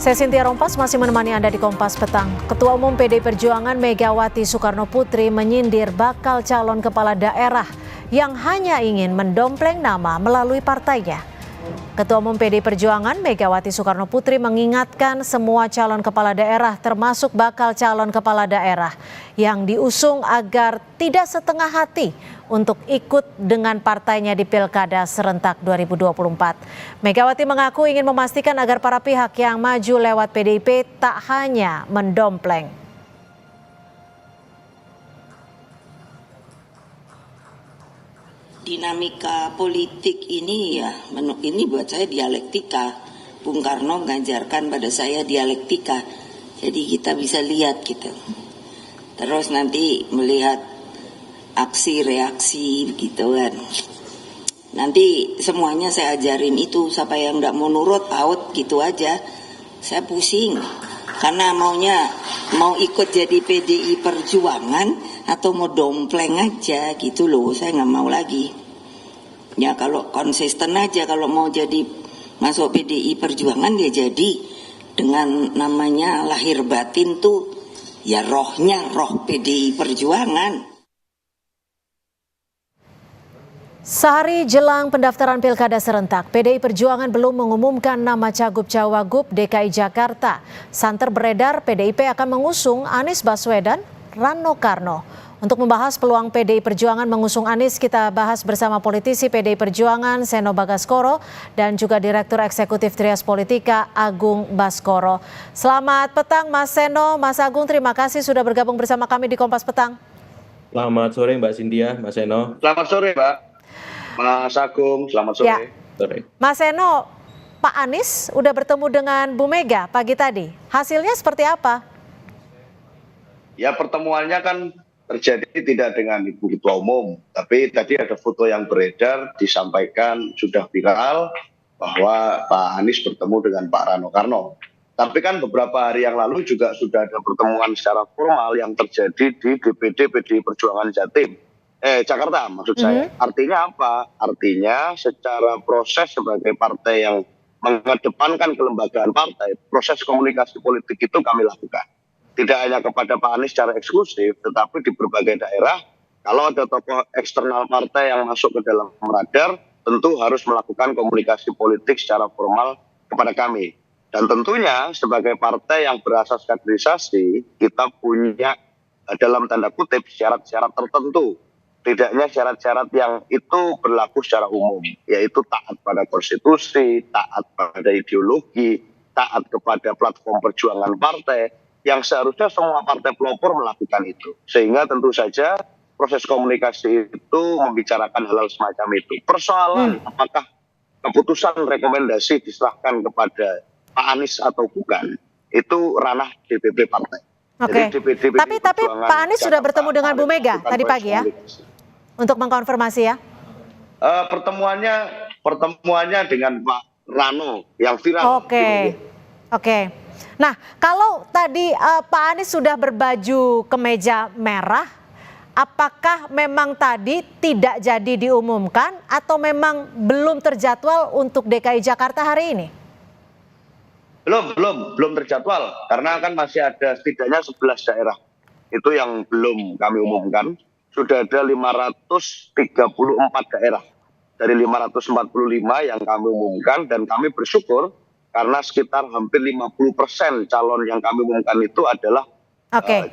Saya Cynthia Rompas masih menemani Anda di Kompas Petang. Ketua Umum PDI Perjuangan Megawati Soekarnoputri menyindir bakal calon kepala daerah yang hanya ingin mendompleng nama melalui partainya. Ketua Umum PDI Perjuangan Megawati Soekarnoputri mengingatkan semua calon kepala daerah termasuk bakal calon kepala daerah yang diusung agar tidak setengah hati untuk ikut dengan partainya di Pilkada serentak 2024. Megawati mengaku ingin memastikan agar para pihak yang maju lewat PDIP tak hanya mendompleng. Dinamika politik ini ini buat saya dialektika. Bung Karno mengajarkan pada saya dialektika. Jadi kita bisa lihat gitu. Terus nanti melihat aksi reaksi gitu kan. Nanti semuanya saya ajarin itu, siapa yang nggak mau nurut out gitu aja. Saya pusing karena mau ikut jadi PDI Perjuangan atau mau dompleng aja gitu loh. Saya nggak mau lagi. Ya kalau konsisten aja, kalau mau jadi masuk PDI Perjuangan ya jadi dengan namanya lahir batin tuh ya rohnya roh PDI Perjuangan. Sehari jelang pendaftaran Pilkada serentak, PDI Perjuangan belum mengumumkan nama Cagup-Cawagup DKI Jakarta. Santer beredar PDIP akan mengusung Anies Baswedan, Rano Karno. Untuk membahas peluang PDI Perjuangan mengusung Anies, kita bahas bersama politisi PDI Perjuangan Seno Bagaskoro dan juga Direktur Eksekutif Trias Politika Agung Baskoro. Selamat petang Mas Seno, Mas Agung, terima kasih sudah bergabung bersama kami di Kompas Petang. Selamat sore Mbak Cynthia, Mas Seno. Selamat sore Mbak. Mas Agung, selamat sore. Ya. Mas Seno, Pak Anies udah bertemu dengan Bu Mega pagi tadi. Hasilnya seperti apa? Ya, pertemuannya kan terjadi tidak dengan Ibu Ketua Umum, tapi tadi ada foto yang beredar disampaikan sudah viral bahwa Pak Anies bertemu dengan Pak Rano Karno. Tapi kan beberapa hari yang lalu juga sudah ada pertemuan secara formal yang terjadi di DPD PDI Perjuangan Jatim. Jakarta maksud saya. Artinya apa? Artinya secara proses sebagai partai yang mengedepankan kelembagaan partai, proses komunikasi politik itu kami lakukan. Tidak hanya kepada Pak Anies secara eksklusif, tetapi di berbagai daerah, kalau ada tokoh eksternal partai yang masuk ke dalam radar, tentu harus melakukan komunikasi politik secara formal kepada kami. Dan tentunya sebagai partai yang berasas kaderisasi, kita punya dalam tanda kutip syarat-syarat tertentu. Tidaknya syarat-syarat yang itu berlaku secara umum, yaitu taat pada konstitusi, taat pada ideologi, taat kepada platform perjuangan partai, yang seharusnya semua partai pelopor melakukan itu. Sehingga tentu saja proses komunikasi itu membicarakan hal-hal semacam itu. Persoalan apakah keputusan rekomendasi diserahkan kepada Pak Anies atau bukan, itu ranah DPP partai. Oke. Tapi Pak Anies sudah bertemu dengan Bu Mega tadi pagi ya? Untuk mengkonfirmasi ya? Pertemuannya dengan Pak Rano yang viral. Oke. Nah, kalau tadi Pak Anies sudah berbaju kemeja merah, apakah memang tadi tidak jadi diumumkan atau memang belum terjadwal untuk DKI Jakarta hari ini? Belum terjadwal, karena kan masih ada setidaknya 11 daerah. Itu yang belum kami umumkan. Sudah ada 534 daerah dari 545 yang kami umumkan, dan kami bersyukur karena sekitar hampir 50% calon yang kami umumkan itu adalah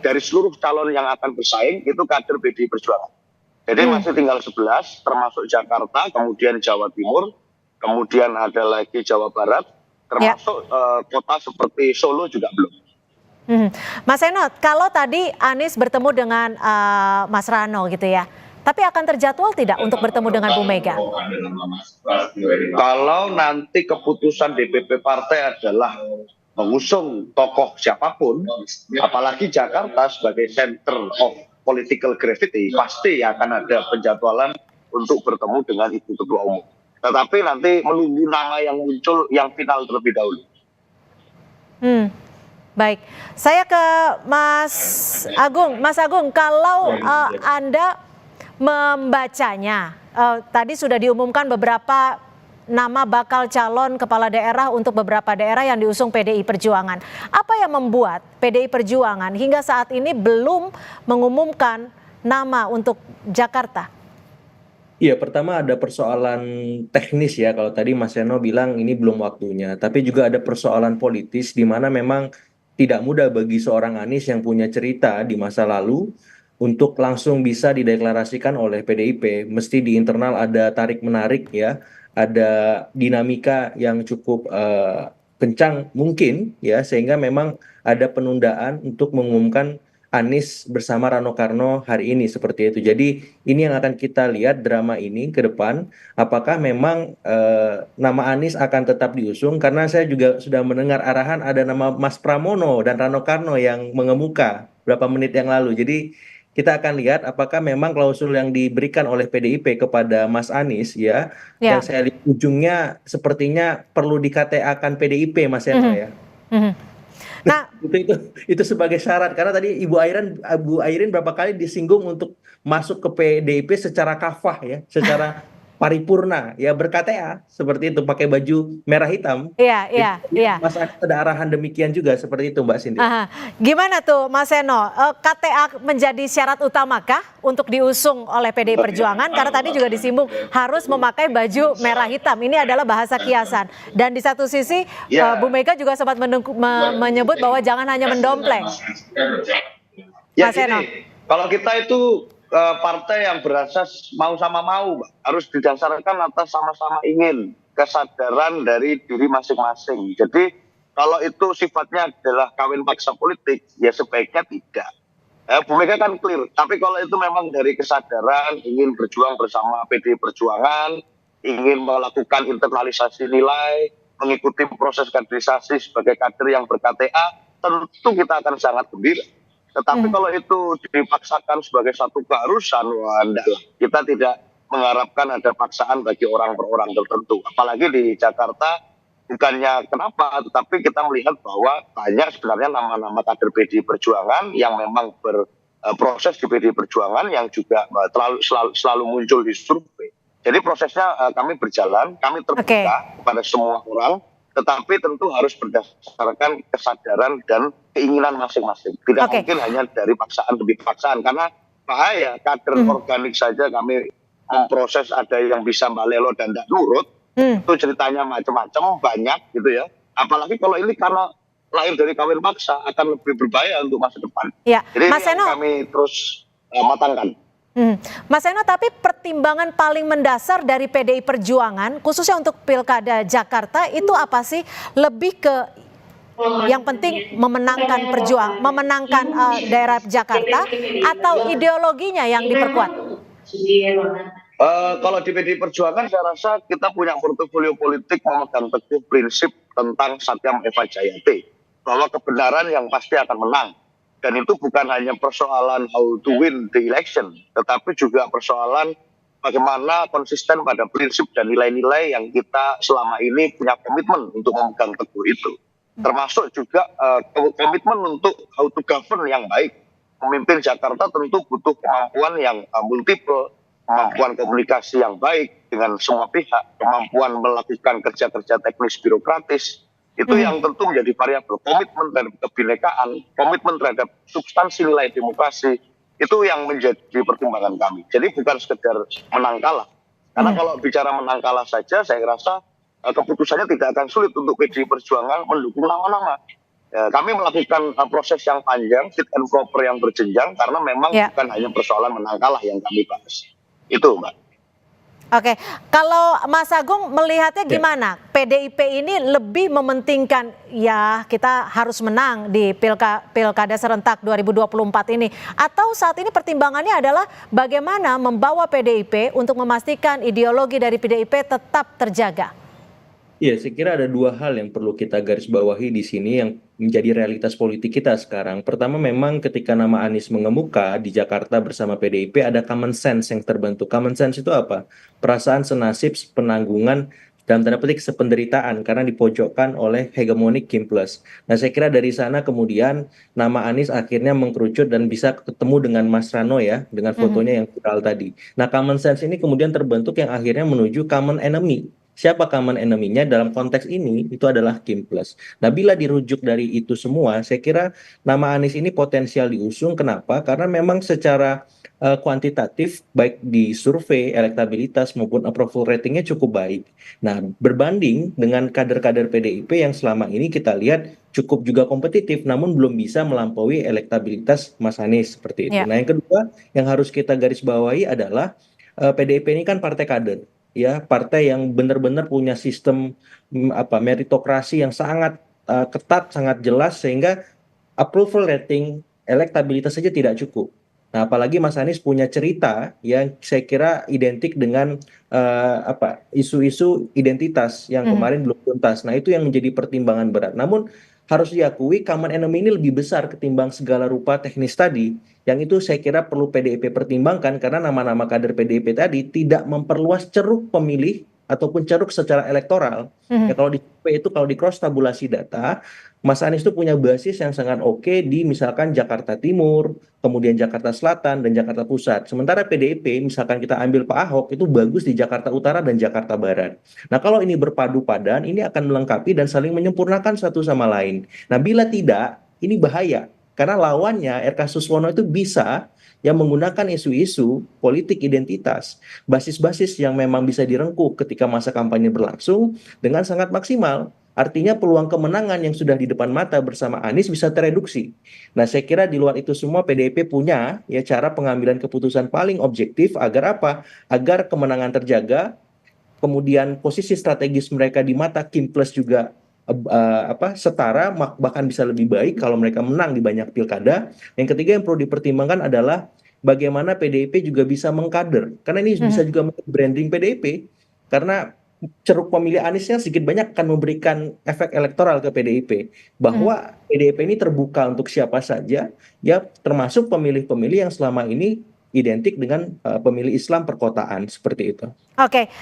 dari seluruh calon yang akan bersaing itu kader PDI Perjuangan. Jadi masih tinggal 11, termasuk Jakarta, kemudian Jawa Timur, kemudian ada lagi Jawa Barat, termasuk kota seperti Solo juga belum. Mas Seno, kalau tadi Anies bertemu dengan Mas Rano gitu ya, tapi akan terjadwal tidak untuk bertemu dengan Bu Mega? Kalau nanti keputusan DPP partai adalah mengusung tokoh siapapun, apalagi Jakarta sebagai center of political gravity, pasti akan ada penjadwalan untuk bertemu dengan Ibu Ketua Umum. Tetapi nanti menunggu nama yang muncul yang final terlebih dahulu. Baik, saya ke Mas Agung. Mas Agung, kalau Anda membacanya, tadi sudah diumumkan beberapa nama bakal calon kepala daerah untuk beberapa daerah yang diusung PDI Perjuangan. Apa yang membuat PDI Perjuangan hingga saat ini belum mengumumkan nama untuk Jakarta? Iya, pertama ada persoalan teknis ya. Kalau tadi Mas Seno bilang ini belum waktunya, tapi juga ada persoalan politis di mana memang tidak mudah bagi seorang Anies yang punya cerita di masa lalu untuk langsung bisa dideklarasikan oleh PDIP. Mesti di internal ada tarik-menarik ya, ada dinamika yang cukup kencang mungkin ya, sehingga memang ada penundaan untuk mengumumkan Anies bersama Rano Karno hari ini seperti itu. Jadi ini yang akan kita lihat drama ini ke depan. Apakah memang nama Anies akan tetap diusung? Karena saya juga sudah mendengar arahan ada nama Mas Pramono dan Rano Karno yang mengemuka beberapa menit yang lalu. Jadi kita akan lihat apakah memang klausul yang diberikan oleh PDIP kepada Mas Anies ya, yang saya lihat ujungnya sepertinya perlu di KTA-kan PDIP, Mas Eno ya. Nah, itu sebagai syarat karena tadi Ibu Airin berapa kali disinggung untuk masuk ke PDIP secara kafah ya, secara paripurna ya, ber-KTA seperti itu pakai baju merah hitam. Iya. Mas Anies ada arahan demikian juga seperti itu Mbak Cindy. Gimana tuh Mas Seno? KTA menjadi syarat utamakah untuk diusung oleh PDI Perjuangan? Karena tadi juga disinggung harus memakai baju merah hitam. Ini adalah bahasa kiasan. Dan di satu sisi Bu Mega juga sempat menyebut bahwa jangan hanya mendompleng. Ya Mas Seno. Kalau kita itu partai yang berasas mau sama mau, harus didasarkan atas sama-sama ingin, kesadaran dari diri masing-masing. Jadi kalau itu sifatnya adalah kawin paksa politik, ya sebaiknya tidak. Bu Mega kan clear. Tapi kalau itu memang dari kesadaran ingin berjuang bersama PDI Perjuangan, ingin melakukan internalisasi nilai, mengikuti proses kaderisasi sebagai kader yang ber-KTA, tentu kita akan sangat gembira. Tetapi kalau itu dipaksakan sebagai satu keharusan, kita tidak mengharapkan ada paksaan bagi orang per orang tertentu. Apalagi di Jakarta, bukannya kenapa, tetapi kita melihat bahwa banyak sebenarnya nama-nama kader PDI Perjuangan yang memang berproses di PDI Perjuangan yang juga selalu muncul di survei. Jadi prosesnya kami berjalan, kami terbuka kepada semua orang, tetapi tentu harus berdasarkan kesadaran dan keinginan masing-masing. Tidak mungkin hanya dari paksaan demi paksaan, karena bahaya kader organik saja kami memproses, ada yang bisa balelo dan tidak nurut, itu ceritanya macam-macam, banyak gitu ya. Apalagi kalau ini karena lahir dari kawin paksa, akan lebih berbahaya untuk masa depan. Ya. Jadi Mas Seno, kami terus matangkan. Mas Seno, tapi pertimbangan paling mendasar dari PDI Perjuangan, khususnya untuk Pilkada Jakarta, itu apa sih? Lebih ke yang penting memenangkan daerah Jakarta, atau ideologinya yang diperkuat? Kalau di PDI Perjuangan saya rasa kita punya portofolio politik memegang teguh prinsip tentang Satyam Eva Jayate, bahwa kebenaran yang pasti akan menang. Dan itu bukan hanya persoalan how to win the election, tetapi juga persoalan bagaimana konsisten pada prinsip dan nilai-nilai yang kita selama ini punya komitmen untuk memegang teguh itu. Termasuk juga komitmen untuk how to govern yang baik. Memimpin Jakarta tentu butuh kemampuan yang multiple, kemampuan komunikasi yang baik dengan semua pihak, kemampuan melakukan kerja-kerja teknis birokratis. Itu yang tentu menjadi variabel. Komitmen terhadap kebinekaan, komitmen terhadap substansi nilai demokrasi, itu yang menjadi pertimbangan kami. Jadi bukan sekedar menang kalah. Karena kalau bicara menang kalah saja, saya rasa keputusannya tidak akan sulit untuk PDI Perjuangan mendukung nama-nama. Kami melakukan proses yang panjang, fit and proper yang berjenjang, karena memang bukan hanya persoalan menang kalah yang kami bahas. Itu, Mbak. Oke, kalau Mas Agung melihatnya gimana? PDIP ini lebih mementingkan ya kita harus menang di Pilkada serentak 2024 ini, atau saat ini pertimbangannya adalah bagaimana membawa PDIP untuk memastikan ideologi dari PDIP tetap terjaga? Iya, saya kira ada dua hal yang perlu kita garis bawahi di sini yang menjadi realitas politik kita sekarang. Pertama, memang ketika nama Anies mengemuka di Jakarta bersama PDIP, ada common sense yang terbentuk. Common sense itu apa? Perasaan senasib, penanggungan, dalam tanda petik sependeritaan, karena dipojokkan oleh hegemonik Kim Plus. Nah, saya kira dari sana kemudian nama Anies akhirnya mengkerucut dan bisa ketemu dengan Mas Rano ya, dengan fotonya yang viral tadi. Nah, common sense ini kemudian terbentuk yang akhirnya menuju common enemy. siapa common enemy-nya dalam konteks ini itu adalah Kim Plus. Nah, bila dirujuk dari itu semua, saya kira nama Anies ini potensial diusung. Kenapa? Karena memang secara kuantitatif baik di survei elektabilitas maupun approval ratingnya cukup baik. Nah, berbanding dengan kader-kader PDIP yang selama ini kita lihat cukup juga kompetitif, namun belum bisa melampaui elektabilitas Mas Anies seperti itu. Ya. Nah, yang kedua yang harus kita garis bawahi adalah PDIP ini kan partai kader, ya, partai yang benar-benar punya sistem meritokrasi yang sangat ketat, sangat jelas sehingga approval rating elektabilitas saja tidak cukup. Nah, apalagi Mas Anies punya cerita yang saya kira identik dengan isu-isu identitas yang kemarin belum tuntas. Nah, itu yang menjadi pertimbangan berat. Namun harus diakui common enemy ini lebih besar ketimbang segala rupa teknis tadi. Yang itu saya kira perlu PDIP pertimbangkan karena nama-nama kader PDIP tadi tidak memperluas ceruk pemilih ataupun ceruk secara elektoral. Ya kalau di survei itu kalau di cross tabulasi data, Mas Anies itu punya basis yang sangat oke di misalkan Jakarta Timur, kemudian Jakarta Selatan dan Jakarta Pusat. Sementara PDIP misalkan kita ambil Pak Ahok itu bagus di Jakarta Utara dan Jakarta Barat. Nah, kalau ini berpadu padan ini akan melengkapi dan saling menyempurnakan satu sama lain. Nah, bila tidak, ini bahaya. Karena lawannya RK Suswono itu bisa yang menggunakan isu-isu politik identitas, basis-basis yang memang bisa direngkuh ketika masa kampanye berlangsung dengan sangat maksimal. Artinya peluang kemenangan yang sudah di depan mata bersama Anies bisa tereduksi. Nah, saya kira di luar itu semua PDIP punya ya cara pengambilan keputusan paling objektif agar apa? Agar kemenangan terjaga, kemudian posisi strategis mereka di mata Kim Plus juga setara bahkan bisa lebih baik kalau mereka menang di banyak pilkada. Yang ketiga yang perlu dipertimbangkan adalah bagaimana PDIP juga bisa mengkader karena ini bisa juga branding PDIP karena ceruk pemilih Aniesnya sedikit banyak akan memberikan efek elektoral ke PDIP bahwa PDIP ini terbuka untuk siapa saja ya termasuk pemilih-pemilih yang selama ini identik dengan pemilih Islam perkotaan seperti itu. Oke,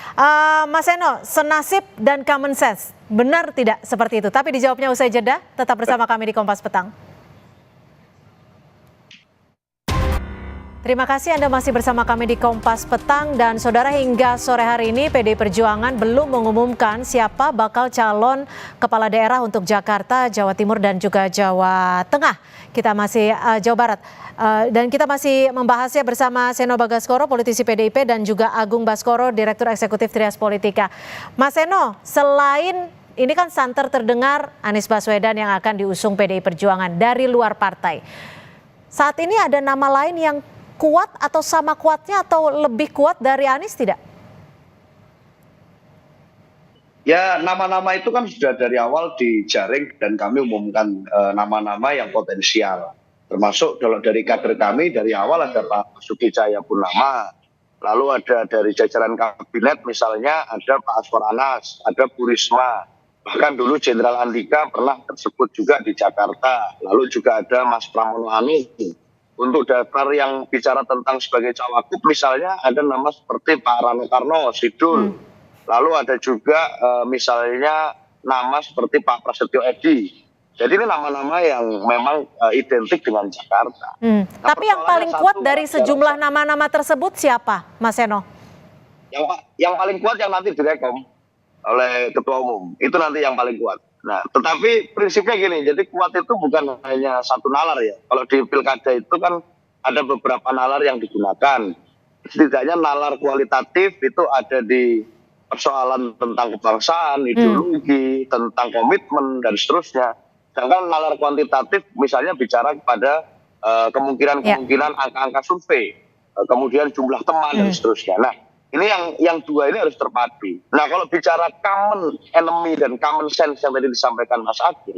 Mas Eno, senasib dan common sense, benar tidak seperti itu? Tapi dijawabnya usai jeda, tetap bersama kami di Kompas Petang. Terima kasih Anda masih bersama kami di Kompas Petang dan saudara hingga sore hari ini PDI Perjuangan belum mengumumkan siapa bakal calon kepala daerah untuk Jakarta, Jawa Timur dan juga Jawa Tengah. Kita masih Jawa Barat. Dan kita masih membahasnya bersama Seno Bagaskoro, politisi PDIP dan juga Agung Baskoro, Direktur Eksekutif Trias Politika. Mas Seno, selain ini kan santer terdengar Anies Baswedan yang akan diusung PDI Perjuangan dari luar partai. Saat ini ada nama lain yang kuat atau sama kuatnya atau lebih kuat dari Anies tidak? Ya, nama-nama itu kan sudah dari awal dijaring dan kami umumkan nama-nama yang potensial. Termasuk kalau dari kader kami dari awal ada Pak Basuki Cahayapurnama, lalu ada dari jajaran kabinet misalnya ada Pak Aswar Anas, ada Bu Risma, bahkan dulu Jenderal Andika pernah tersebut juga di Jakarta, lalu juga ada Mas Pramono Anung. Untuk daftar yang bicara tentang sebagai cawagup misalnya ada nama seperti Pak Rano Karno, Sidul. Lalu ada juga misalnya nama seperti Pak Prasetyo Edy. Jadi ini nama-nama yang memang identik dengan Jakarta. Nah, tapi yang paling kuat dari sejumlah nama-nama tersebut siapa, Mas Seno? Yang paling kuat yang nanti direkom oleh Ketua Umum. Itu nanti yang paling kuat. Nah, tetapi prinsipnya gini, jadi kuat itu bukan hanya satu nalar ya. Kalau di pilkada itu kan ada beberapa nalar yang digunakan. Setidaknya nalar kualitatif itu ada di persoalan tentang kebangsaan, ideologi, tentang komitmen, dan seterusnya. Sedangkan nalar kuantitatif misalnya bicara kepada kemungkinan-kemungkinan angka-angka survei, kemudian jumlah teman, dan seterusnya. Nah, ini yang dua ini harus terpadu. Nah, kalau bicara common enemy dan common sense yang tadi disampaikan Mas Agung,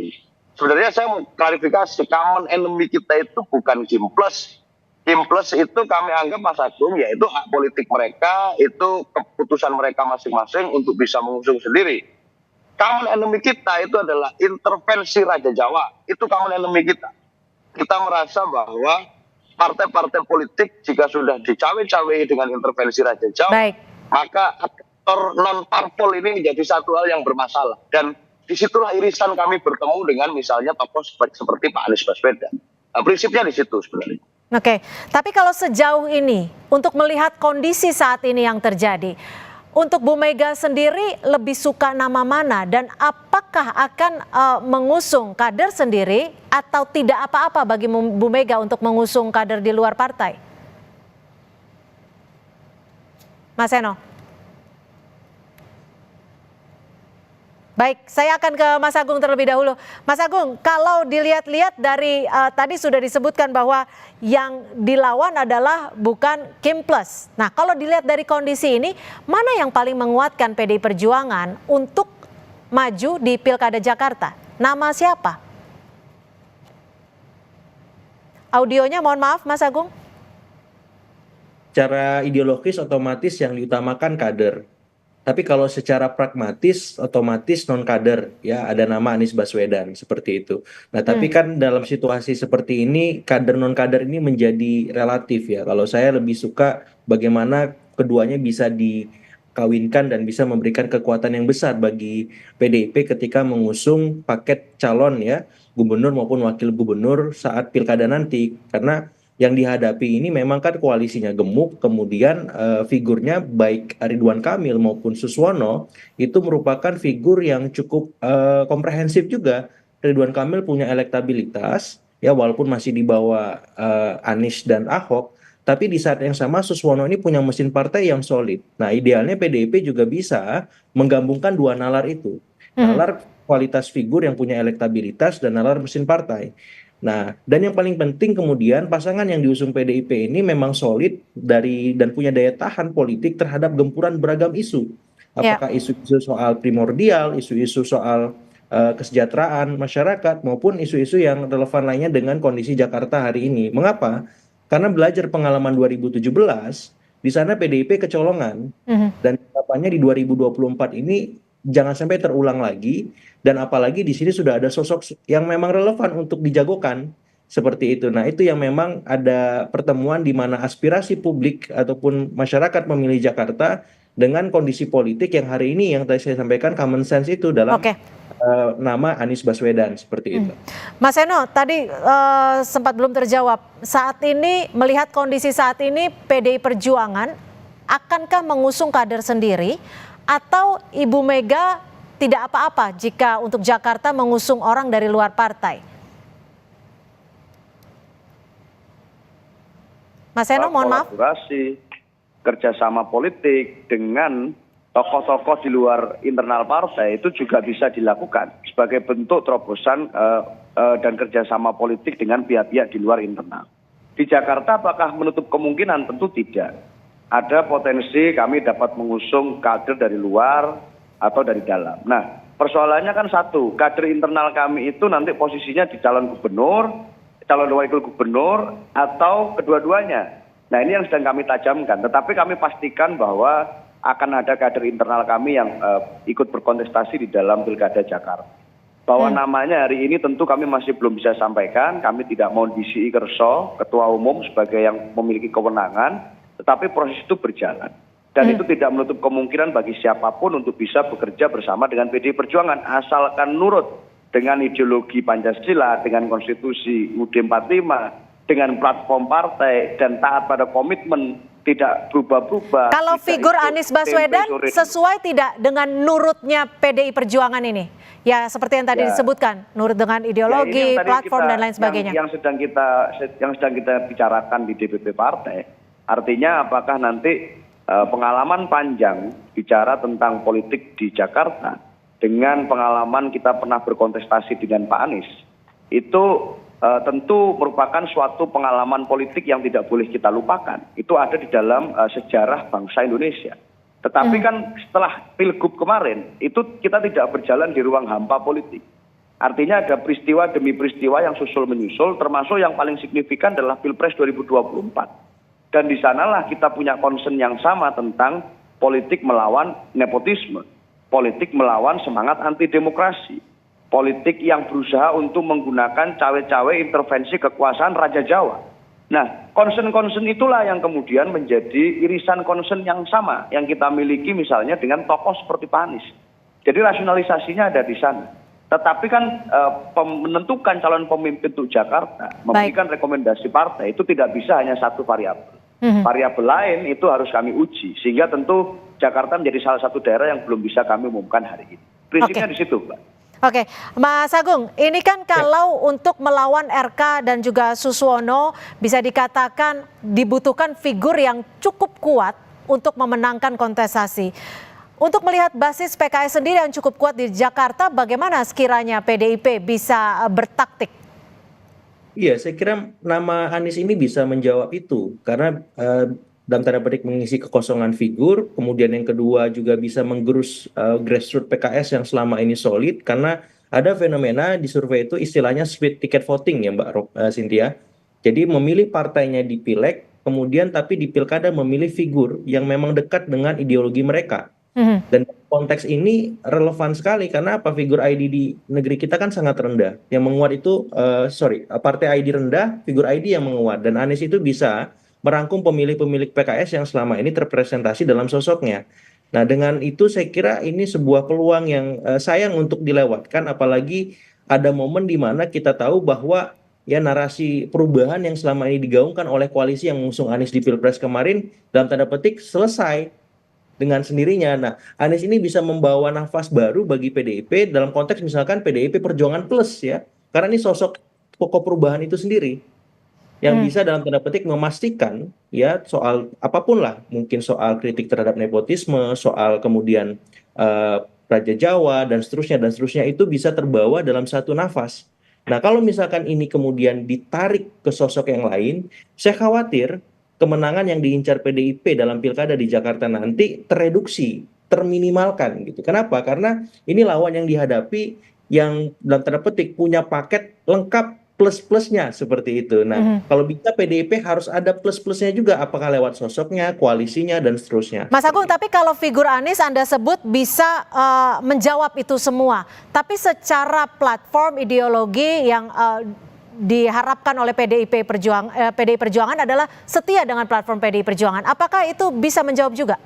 sebenarnya saya mau klarifikasi, common enemy kita itu bukan Kim Plus. Kim Plus itu kami anggap Mas Agung yaitu hak politik mereka, itu keputusan mereka masing-masing untuk bisa mengusung sendiri. Common enemy kita itu adalah intervensi Raja Jawa, itu common enemy kita. Kita merasa bahwa partai-partai politik jika sudah dicawe-cawe dengan intervensi Raja Jawa, maka aktor non-parpol ini menjadi satu hal yang bermasalah. Dan disitulah irisan kami bertemu dengan misalnya tokoh seperti Pak Anies Baswedan. Prinsipnya di situ sebenarnya. Oke, tapi kalau sejauh ini untuk melihat kondisi saat ini yang terjadi, Untuk Bu Mega sendiri lebih suka nama mana dan apakah akan mengusung kader sendiri atau tidak apa-apa bagi Bu Mega untuk mengusung kader di luar partai? Mas Eno. Baik, saya akan ke Mas Agung terlebih dahulu. Mas Agung, kalau dilihat-lihat dari tadi sudah disebutkan bahwa yang dilawan adalah bukan Kim Plus. Nah, kalau dilihat dari kondisi ini, mana yang paling menguatkan PDI Perjuangan untuk maju di Pilkada Jakarta? Nama siapa? Audionya mohon maaf, Mas Agung. Secara ideologis otomatis yang diutamakan kader. Tapi kalau secara pragmatis otomatis non kader, ya ada nama Anies Baswedan seperti itu. Nah, tapi kan dalam situasi seperti ini kader non kader ini menjadi relatif ya. Kalau saya lebih suka bagaimana keduanya bisa dikawinkan dan bisa memberikan kekuatan yang besar bagi PDIP ketika mengusung paket calon ya, gubernur maupun wakil gubernur saat pilkada nanti. Karena yang dihadapi ini memang kan koalisinya gemuk, kemudian figurnya baik Ridwan Kamil maupun Suswono itu merupakan figur yang cukup komprehensif juga. Ridwan Kamil punya elektabilitas, ya walaupun masih di bawah Anies dan Ahok, tapi di saat yang sama Suswono ini punya mesin partai yang solid. Nah, idealnya PDIP juga bisa menggabungkan dua nalar itu. Nalar kualitas figur yang punya elektabilitas dan nalar mesin partai. Nah, dan yang paling penting kemudian pasangan yang diusung PDIP ini memang solid dan punya daya tahan politik terhadap gempuran beragam isu. Apakah isu-isu soal primordial, isu-isu soal kesejahteraan masyarakat, maupun isu-isu yang relevan lainnya dengan kondisi Jakarta hari ini. Mengapa? Karena belajar pengalaman 2017, di sana PDIP kecolongan, dan harapannya di 2024 ini jangan sampai terulang lagi. Dan apalagi di sini sudah ada sosok yang memang relevan untuk dijagokan seperti itu. Nah, itu yang memang ada pertemuan di mana aspirasi publik ataupun masyarakat memilih Jakarta dengan kondisi politik yang hari ini yang tadi saya sampaikan common sense itu dalam nama Anies Baswedan seperti itu. Mas Eno, tadi sempat belum terjawab. Saat ini melihat kondisi saat ini PDI Perjuangan akankah mengusung kader sendiri atau Ibu Mega tidak apa-apa jika untuk Jakarta mengusung orang dari luar partai? Mas Eno, mohon maaf. Kolaborasi, kerjasama politik dengan tokoh-tokoh di luar internal partai itu juga bisa dilakukan sebagai bentuk terobosan dan kerjasama politik dengan pihak-pihak di luar internal. Di Jakarta apakah menutup kemungkinan? Tentu tidak. Ada potensi kami dapat mengusung kader dari luar atau dari dalam. Nah, persoalannya kan satu, kader internal kami itu nanti posisinya di calon gubernur, calon wakil gubernur, atau kedua-duanya. Nah, ini yang sedang kami tajamkan. Tetapi kami pastikan bahwa akan ada kader internal kami yang ikut berkontestasi di dalam Pilkada Jakarta. Bahwa namanya hari ini tentu kami masih belum bisa sampaikan, kami tidak mau DCI Kerso, Ketua Umum sebagai yang memiliki kewenangan, tetapi proses itu berjalan. Dan itu tidak menutup kemungkinan bagi siapapun untuk bisa bekerja bersama dengan PDI Perjuangan, asalkan nurut dengan ideologi Pancasila, dengan konstitusi UUD 45, dengan platform partai, dan taat pada komitmen, tidak berubah-ubah. Kalau figur Anies Baswedan sesuai tidak dengan nurutnya PDI Perjuangan ini? Ya seperti yang tadi disebutkan, nurut dengan ideologi, platform, dan lain sebagainya. Yang sedang kita bicarakan di DPP partai, artinya apakah nanti pengalaman panjang bicara tentang politik di Jakarta dengan pengalaman kita pernah berkontestasi dengan Pak Anies itu tentu merupakan suatu pengalaman politik yang tidak boleh kita lupakan. Itu ada di dalam sejarah bangsa Indonesia. Tetapi kan setelah Pilgub kemarin itu kita tidak berjalan di ruang hampa politik. Artinya ada peristiwa demi peristiwa yang susul menyusul, termasuk yang paling signifikan adalah Pilpres 2024. Dan di sanalah kita punya concern yang sama tentang politik melawan nepotisme, politik melawan semangat anti demokrasi, politik yang berusaha untuk menggunakan cawe-cawe intervensi kekuasaan Raja Jawa. Nah, concern-concern itulah yang kemudian menjadi irisan concern yang sama yang kita miliki misalnya dengan tokoh seperti Pak Anies. Jadi rasionalisasinya ada di sana. Tetapi kan menentukan calon pemimpin untuk Jakarta, memberikan rekomendasi partai itu tidak bisa hanya satu variabel. Variabel lain itu harus kami uji, sehingga tentu Jakarta menjadi salah satu daerah yang belum bisa kami umumkan hari ini. Prinsipnya di situ, Mbak. Oke, Mas Agung, ini kan kalau untuk melawan RK dan juga Suswono bisa dikatakan dibutuhkan figur yang cukup kuat untuk memenangkan kontestasi. Untuk melihat basis PKS sendiri yang cukup kuat di Jakarta, bagaimana sekiranya PDIP bisa bertaktik? Iya, saya kira nama Anies ini bisa menjawab itu karena dalam tanda petik mengisi kekosongan figur, kemudian yang kedua juga bisa menggerus grassroots PKS yang selama ini solid karena ada fenomena di survei itu istilahnya split ticket voting ya Mbak Cynthia. Jadi memilih partainya di pileg, kemudian tapi di pilkada memilih figur yang memang dekat dengan ideologi mereka. Dan konteks ini relevan sekali karena apa, figur ID di negeri kita kan sangat rendah. Yang menguat itu, partai ID rendah, figur ID yang menguat. Dan Anies itu bisa merangkum pemilih-pemilih PKS yang selama ini terpresentasi dalam sosoknya. Nah dengan itu saya kira ini sebuah peluang yang sayang untuk dilewatkan, apalagi ada momen di mana kita tahu bahwa ya narasi perubahan yang selama ini digaungkan oleh koalisi yang mengusung Anies di Pilpres kemarin dalam tanda petik selesai dengan sendirinya. Nah, Anies ini bisa membawa nafas baru bagi PDIP dalam konteks misalkan PDIP Perjuangan Plus ya. Karena ini sosok pokok perubahan itu sendiri yang bisa dalam tanda petik memastikan ya soal apapun lah, mungkin soal kritik terhadap nepotisme, soal kemudian Raja Jawa dan seterusnya itu bisa terbawa dalam satu nafas. Nah, kalau misalkan ini kemudian ditarik ke sosok yang lain, saya khawatir kemenangan yang diincar PDIP dalam pilkada di Jakarta nanti tereduksi, terminimalkan gitu. Kenapa? Karena ini lawan yang dihadapi yang dalam tanda petik punya paket lengkap plus-plusnya seperti itu. Nah, kalau bisa PDIP harus ada plus-plusnya juga, apakah lewat sosoknya, koalisinya, dan seterusnya. Mas Agung, tapi kalau figur Anies Anda sebut bisa menjawab itu semua. Tapi secara platform ideologi yang diharapkan oleh PDI Perjuangan adalah setia dengan platform PDI Perjuangan. Apakah itu bisa menjawab juga?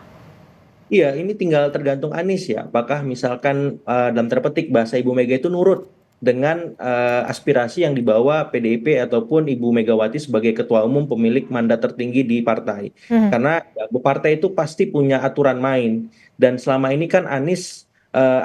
Iya, ini tinggal tergantung Anies ya. Apakah misalkan dalam tanda petik bahasa Ibu Mega itu nurut dengan aspirasi yang dibawa PDIP ataupun Ibu Megawati sebagai ketua umum pemilik mandat tertinggi di partai. Karena partai itu pasti punya aturan main. Dan selama ini kan Anies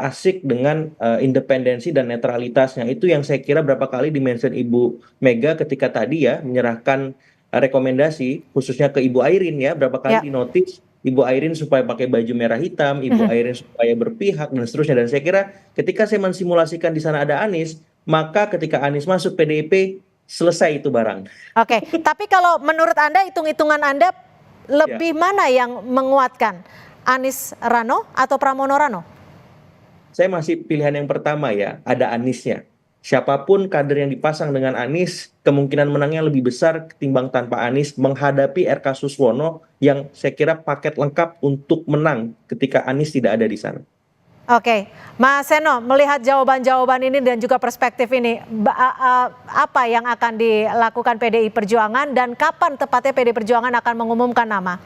asik dengan independensi dan netralitasnya. Itu yang saya kira berapa kali dimention Ibu Mega ketika tadi ya menyerahkan rekomendasi khususnya ke Ibu Airin ya, berapa kali dinotis Ibu Airin supaya pakai baju merah hitam, Ibu Airin supaya berpihak dan seterusnya. Dan saya kira ketika saya mensimulasikan di sana ada Anies, maka ketika Anies masuk PDIP selesai itu barang. Oke, tapi kalau menurut Anda, hitung-hitungan Anda lebih mana yang menguatkan? Anies Rano atau Pramono Rano? Saya masih pilihan yang pertama ya, ada Aniesnya. Siapapun kader yang dipasang dengan Anies, kemungkinan menangnya lebih besar ketimbang tanpa Anies menghadapi RK Suswono yang saya kira paket lengkap untuk menang ketika Anies tidak ada di sana. Oke, Mas Seno, melihat jawaban-jawaban ini dan juga perspektif ini, apa yang akan dilakukan PDI Perjuangan dan kapan tepatnya PDI Perjuangan akan mengumumkan nama?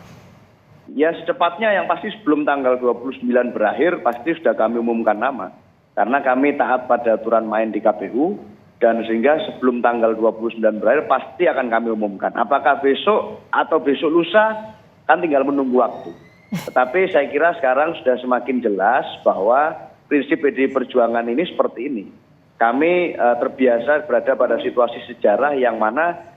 Ya secepatnya, yang pasti sebelum tanggal 29 berakhir pasti sudah kami umumkan nama. Karena kami taat pada aturan main di KPU dan sehingga sebelum tanggal 29 berakhir pasti akan kami umumkan. Apakah besok atau besok lusa kan tinggal menunggu waktu. Tetapi saya kira sekarang sudah semakin jelas bahwa prinsip PDI Perjuangan ini seperti ini. Kami terbiasa berada pada situasi sejarah yang mana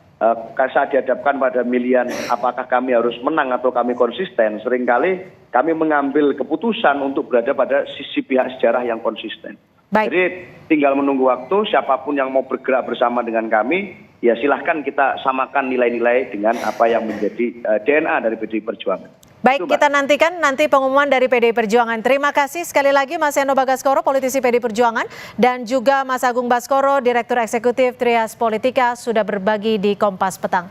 saat dihadapkan pada pilihan apakah kami harus menang atau kami konsisten, seringkali kami mengambil keputusan untuk berada pada sisi pihak sejarah yang konsisten. Baik. Jadi tinggal menunggu waktu, siapapun yang mau bergerak bersama dengan kami, ya silahkan kita samakan nilai-nilai dengan apa yang menjadi DNA dari PDI Perjuangan. Baik, kita nantikan nanti pengumuman dari PDI Perjuangan. Terima kasih sekali lagi Mas Seno Bagaskoro, politisi PDI Perjuangan, dan juga Mas Agung Baskoro, Direktur Eksekutif Trias Politika, sudah berbagi di Kompas Petang.